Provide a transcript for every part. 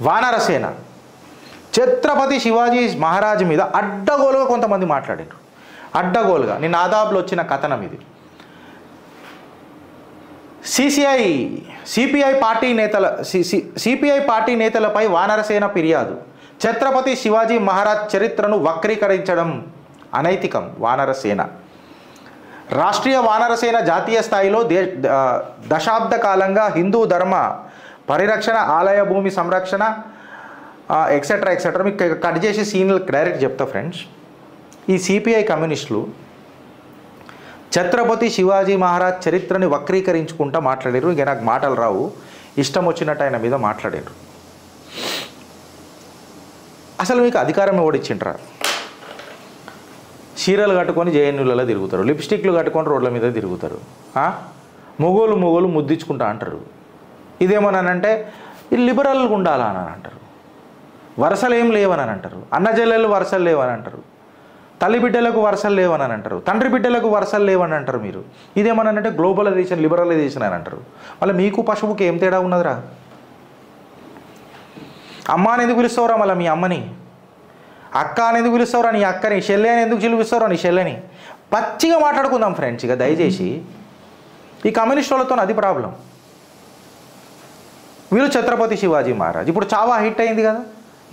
వానరసేన ఛత్రపతి శివాజీ మహారాజ్ మీద అడ్డగోలుగా కొంతమంది మాట్లాడారు. అడ్డగోలుగా నిన్న ఆదాబ్లో వచ్చిన కథనం ఇది. సిపిఐ పార్టీ నేతలపై వానరసేన ఫిర్యాదు. ఛత్రపతి శివాజీ మహారాజ్ చరిత్రను వక్రీకరించడం అనైతికం. వానరసేన రాష్ట్రీయ వానరసేన జాతీయ స్థాయిలో దశాబ్ద కాలంగా హిందూ ధర్మ పరిరక్షణ, ఆలయ భూమి సంరక్షణ ఎక్సెట్రా ఎక్సెట్రా మీకు కట్ చేసి సీన్లు డైరెక్ట్ చెప్తా ఫ్రెండ్స్. ఈ సిపిఐ కమ్యూనిస్టులు ఛత్రపతి శివాజీ మహారాజ్ చరిత్రని వక్రీకరించుకుంటా మాట్లాడారు. ఇక నాకు మాటలు రావు, ఇష్టం వచ్చినట్టు ఆయన మీద మాట్లాడారు. అసలు మీకు అధికారం ఓడిచ్చింటారా? చీరలు కట్టుకొని జేఎన్యూలలో తిరుగుతారు, లిప్స్టిక్లు కట్టుకొని రోడ్ల మీద తిరుగుతారు, మొగోలు ముద్దించుకుంటా అంటారు. ఇదేమోనంటే ఇది లిబరల్గా ఉండాలా అని అంటారు. వరసలు ఏం లేవని అంటారు. అన్నజల్లెలు వరసలు లేవని అంటారు. తల్లి బిడ్డలకు వరసలు లేవని అంటారు. తండ్రి బిడ్డలకు వరసలు లేవని అంటారు. మీరు ఇదేమనంటే గ్లోబలైజేషన్, లిబరలైజేషన్ అని అంటారు. మళ్ళీ మీకు పశువుకి ఏం తేడా ఉన్నదిరా? అమ్మ అని ఎందుకు పిలుస్తావురా? మళ్ళీ మీ అమ్మని అక్క అని ఎందుకు పిలుస్తావురా? నీ అక్కని. చెల్లె అని ఎందుకు పిలుస్తావురా? నీ చెల్లెని. పచ్చిగా మాట్లాడుకుందాం ఫ్రెండ్స్. ఇక దయచేసి ఈ కమ్యూనిస్ట్ వాళ్ళతో అది ప్రాబ్లం. వీళ్ళు ఛత్రపతి శివాజీ మహారాజ్ ఇప్పుడు చాలా హిట్ అయింది కదా.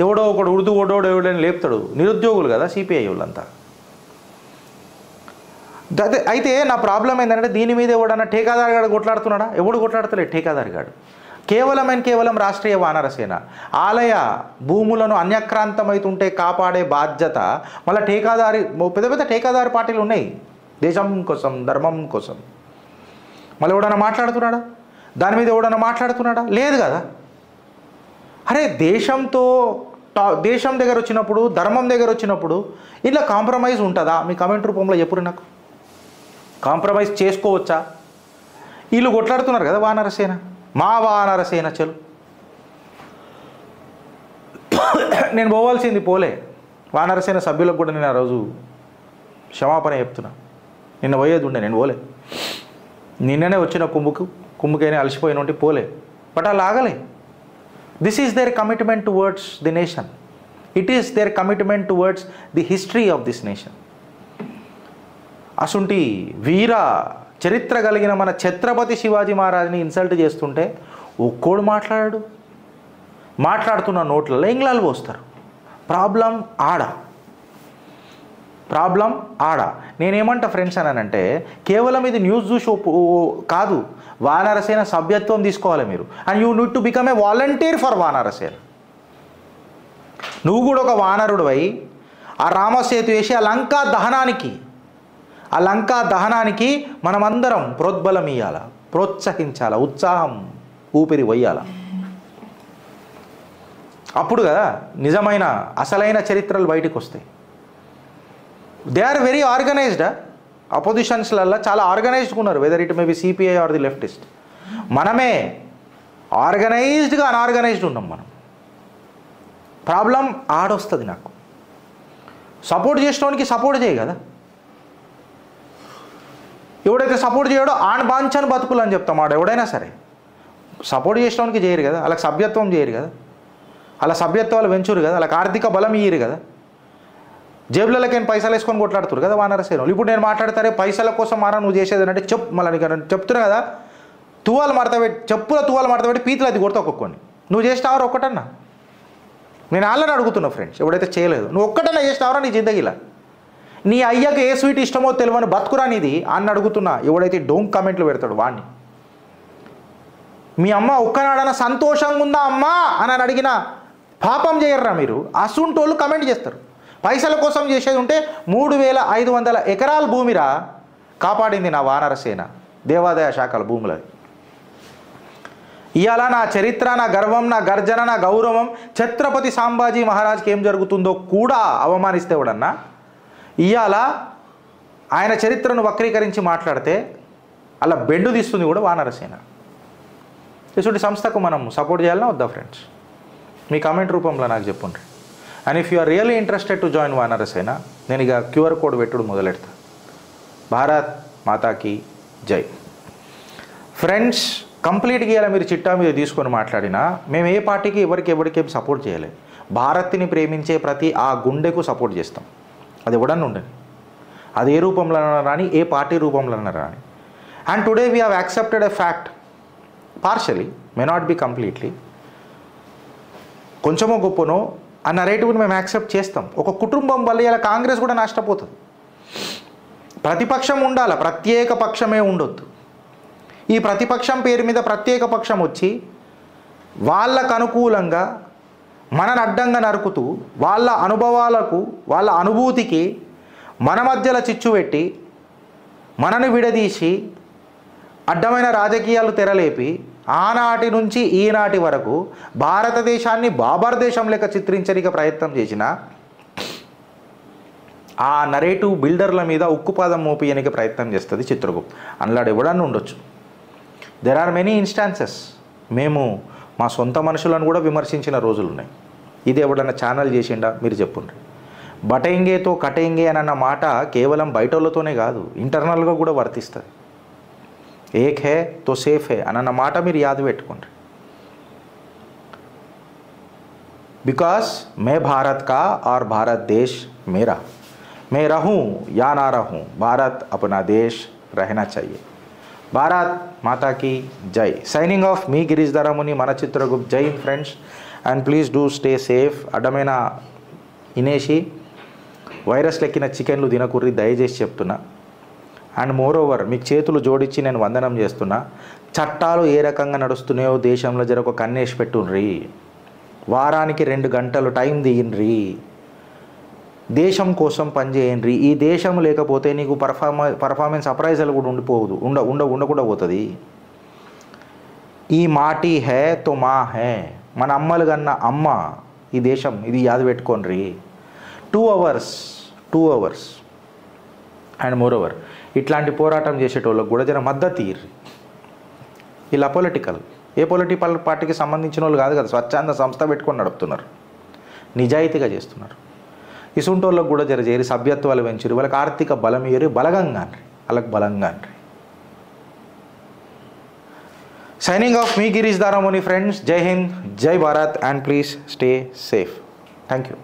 ఎవడో ఒకడు ఉర్దూ ఎవడని లేపుతాడు. నిరుద్యోగులు కదా సిపిఐ వాళ్ళంతా. అయితే నా ప్రాబ్లం ఏంటంటే దీని మీద ఎవడన్నా ఠేకాదార్ గారు కొట్లాడుతున్నాడా? ఎవడు కొట్లాడతలేడు ఠేకాదార్ గారు. కేవలం రాష్ట్రీయ వానరసేన ఆలయ భూములను అన్యక్రాంతమవుతుంటే కాపాడే బాధ్యత మళ్ళీ పెద్ద ఠేకాదారి పార్టీలు ఉన్నాయి దేశం కోసం, ధర్మం కోసం. మళ్ళీ ఎవడన్నా మాట్లాడుతున్నాడా? దాని మీద ఎవడన్నా మాట్లాడుతున్నాడా? లేదు కదా. అరే దేశం దగ్గర వచ్చినప్పుడు, ధర్మం దగ్గర వచ్చినప్పుడు ఇలా కాంప్రమైజ్ ఉంటుందా? మీ కమెంట్ రూపంలో చెప్పురు నాకు. కాంప్రమైజ్ చేసుకోవచ్చా? వీళ్ళు కొట్లాడుతున్నారు కదా వానరసేన, మా వానరసేన చలు. నేను పోవాల్సింది పోలే. వానరసేన సభ్యులకు కూడా నేను ఆ రోజు క్షమాపణ చెప్తున్నా. నిన్న పోయేది ఉండే, నేను పోలే. నిన్ననే వచ్చిన కుంభకైనా అలసిపోయిన ఉంటే పోలే. బట్ అలా ఆగలే. This is their commitment towards the nation. It is their commitment towards the history of this nation. అసుంటి వీర చరిత్ర కలిగిన మన ఛత్రపతి శివాజీ మహారాజ్ని ఇన్సల్ట్ చేస్తుంటే ఒక్కోడు మాట్లాడుతున్న నోట్లలో ఇంగ్లాలు పోస్తారు. ప్రాబ్లం ఆడ. నేనేమంటా ఫ్రెండ్స్ అనంటే కేవలం ఇది న్యూస్ చూసి కాదు, వానరసేన సభ్యత్వం తీసుకోవాలి మీరు. And you need to become a volunteer for Vanarasena. నువ్వు కూడా ఒక వానరుడు అయి ఆ రామసేతు వేసి ఆ లంకా దహనానికి మనమందరం ప్రోద్బలం ఇవ్వాల, ప్రోత్సహించాల, ఉత్సాహం ఊపిరి వయ్యాల. అప్పుడు కదా నిజమైన అసలైన చరిత్రలు బయటకు వస్తాయి. They are very organised. అపోజిషన్స్లలో చాలా ఆర్గనైజ్డ్గా ఉన్నారు, whether it may be CPI or the leftist. మనమే ఆర్గనైజ్డ్గా అన్ఆర్గనైజ్డ్ ఉన్నాం మనం. ప్రాబ్లం ఆడొస్తుంది. నాకు సపోర్ట్ చేసేవానికి సపోర్ట్ చేయ కదా. ఎవడైతే సపోర్ట్ చేయడో ఆన్ బాంఛన్ బతుకులు అని చెప్తాం. ఎవడైనా సరే సపోర్ట్ చేసేవానికి చేయరు కదా, వాళ్ళకి సభ్యత్వం చేయరు కదా, అలా సభ్యత్వాలు పెంచురు కదా, వాళ్ళకి ఆర్థిక బలం ఇయ్యరు కదా. జేబులకైనా పైసలు వేసుకొని కొట్లాడుతురు కదా వానరసేనలు. ఇప్పుడు నేను మాట్లాడతారే పైసల కోసం నువ్వు చేసేది అంటే మళ్ళీ చెప్తున్నా కదా, చెప్పుల తువాలు మడతపెట్టి పీతలు అది కొడతా ఒక్కొక్కని. నువ్వు చేసినావరా ఒక్కటన్నా? నేను వాళ్ళని అడుగుతున్నా ఫ్రెండ్స్, ఎవడైతే చేయలేదు నువ్వు ఒక్కటన్నా చేసినావరా నీ జిందగీలా? నీ అయ్యకి ఏ స్వీట్ ఇష్టమో తెలియని బతుకురా నీది అని అడుగుతున్నా. ఎవడైతే డోంట్ కామెంట్లు పెడతాడు వాడిని. మీ అమ్మ ఒక్కనాడన సంతోషంగా ఉందా అమ్మా అని అడిగినా పాపం చేయర్రా మీరు. అసుంటోళ్ళు కమెంట్ చేస్తారు. పైసల కోసం చేసేది ఉంటే 3500 ఎకరాల భూమిరా కాపాడింది నా వానరసేన, దేవాదాయ శాఖల భూములది. ఇవాళ నా చరిత్ర, నా గర్వం, నా గర్జన, నా గౌరవం ఛత్రపతి సంభాజీ మహారాజ్కి ఏం జరుగుతుందో కూడా అవమానిస్తే ఎవడన్నా ఇవాళ ఆయన చరిత్రను వక్రీకరించి మాట్లాడితే అలా బెండు తీస్తుంది కూడా వానరసేన. ఇటువంటి సంస్థకు మనం సపోర్ట్ చేయాలన్నా వద్దా ఫ్రెండ్స్? మీ కామెంట్ రూపంలో నాకు చెప్పండి. And if you are really interested to join Vanarasena, నేను ఇక క్యూఆర్ కోడ్ పెట్టుడు మొదలెడతా. భారత్ మాతాకి జై. ఫ్రెండ్స్, కంప్లీట్గా ఇలా మీరు చిట్టా మీద తీసుకొని మాట్లాడినా మేము ఏ పార్టీకి ఎవరికేం సపోర్ట్ చేయలేదు. భారత్ని ప్రేమించే ప్రతి ఆ గుండెకు సపోర్ట్ చేస్తాం. అది ఎవడన్నా ఉండని, అది ఏ రూపంలో రాని, ఏ పార్టీ రూపంలో రాని. And today we have accepted a fact, partially, may not be completely, కొంచెమో గొప్పనో ఆ నరేటివ్ని మేము యాక్సెప్ట్ చేస్తాం. ఒక కుటుంబం వల్ల ఇలా కాంగ్రెస్ కూడా నష్టపోతుంది. ప్రతిపక్షం ఉండాలి, ప్రత్యేక పక్షమే ఉండొద్దు. ఈ ప్రతిపక్షం పేరు మీద ప్రత్యేక పక్షం వచ్చి వాళ్ళకు అనుకూలంగా మనని అడ్డంగా నరుకుతూ వాళ్ళ అనుభవాలకు, వాళ్ళ అనుభూతికి మన మధ్యలో చిచ్చు పెట్టి మనని విడదీసి అడ్డమైన రాజకీయాలు తెరలేపి ఆనాటి నుంచి ఈనాటి వరకు భారతదేశాన్ని బాబర్ దేశం లెక్క చిత్రించడానికి ప్రయత్నం చేసిన ఆ నరేటివ్ బిల్డర్ల మీద ఉక్కుపాదం మోపియడానికి ప్రయత్నం చేస్తుంది చిత్రగుప్త్. అందులో ఎవడన్నా ఉండొచ్చు. There are many instances. మేము మా సొంత మనుషులను కూడా విమర్శించిన రోజులు ఉన్నాయి. ఇది ఎవడన్నా ఛానల్ చేసిండా మీరు చెప్పుండ్రి. బటేంగేతో కటేంగే అన్న మాట కేవలం బయటోళ్ళతోనే కాదు, ఇంటర్నల్గా కూడా వర్తిస్తుంది. ఏక్ హే తో సేఫ్ హే అన్న మాట మీరు యాద పెట్టుకోండి. బికాస్ మే భారత్ కా और भारत देश मेरा, मैं रहूं या ना रहूं, भारत अपना देश रहना चाहिए. భారత్ మాతాకి జై. సైనింగ్ ఆఫ్ మీ గిరీష్ ధరముని, మన చిత్రగుప్త్. జై Hind friends, and please do stay safe. అడ్డమైన ఇనేసి వైరస్ లెక్కిన చికెన్లు తినకుర్రి దయచేసి చెప్తున్నా. అండ్ మోర్ ఓవర్ మీకు చేతులు జోడించి నేను వందనం చేస్తున్నా. చట్టాలు ఏ రకంగా నడుస్తున్నాయో దేశంలో జర ఒక కన్నేసి పెట్టుండ్రి. వారానికి 2 గంటలు టైం దిగిండ్రి. దేశం కోసం పనిచేయండి. ఈ దేశం లేకపోతే నీకు పర్ఫార్మెన్స్ అప్రైజల్ కూడా ఉండకుండా పోతుంది. ఈ మాటీ హే తో మా హే, మన అమ్మలు కన్నా అమ్మ ఈ దేశం, ఇది యాద పెట్టుకోండి. 2 అవర్స్. అండ్ మోర్ ఓవర్ ఇట్లాంటి పోరాటం చేసేటోళ్ళకి కూడా జర మద్దతు ఇయ్యి. ఇలా పొలిటికల్, ఏ పొలిటికల్ పార్టీకి సంబంధించిన వాళ్ళు కాదు కదా, స్వచ్ఛంద సంస్థ పెట్టుకొని నడుపుతున్నారు, నిజాయితీగా చేస్తున్నారు. ఇసుంటోళ్ళకు కూడా జర చేరి సభ్యత్వాలు పెంచారు, వాళ్ళకి ఆర్థిక బలం ఇయ్యరు, బలంగా వాళ్ళకి బలంగా. సైనింగ్ ఆఫ్ మీ గిరీష్ ధారముని ఫ్రెండ్స్. జై హింద్, జై Bharat, and please stay safe. Thank you.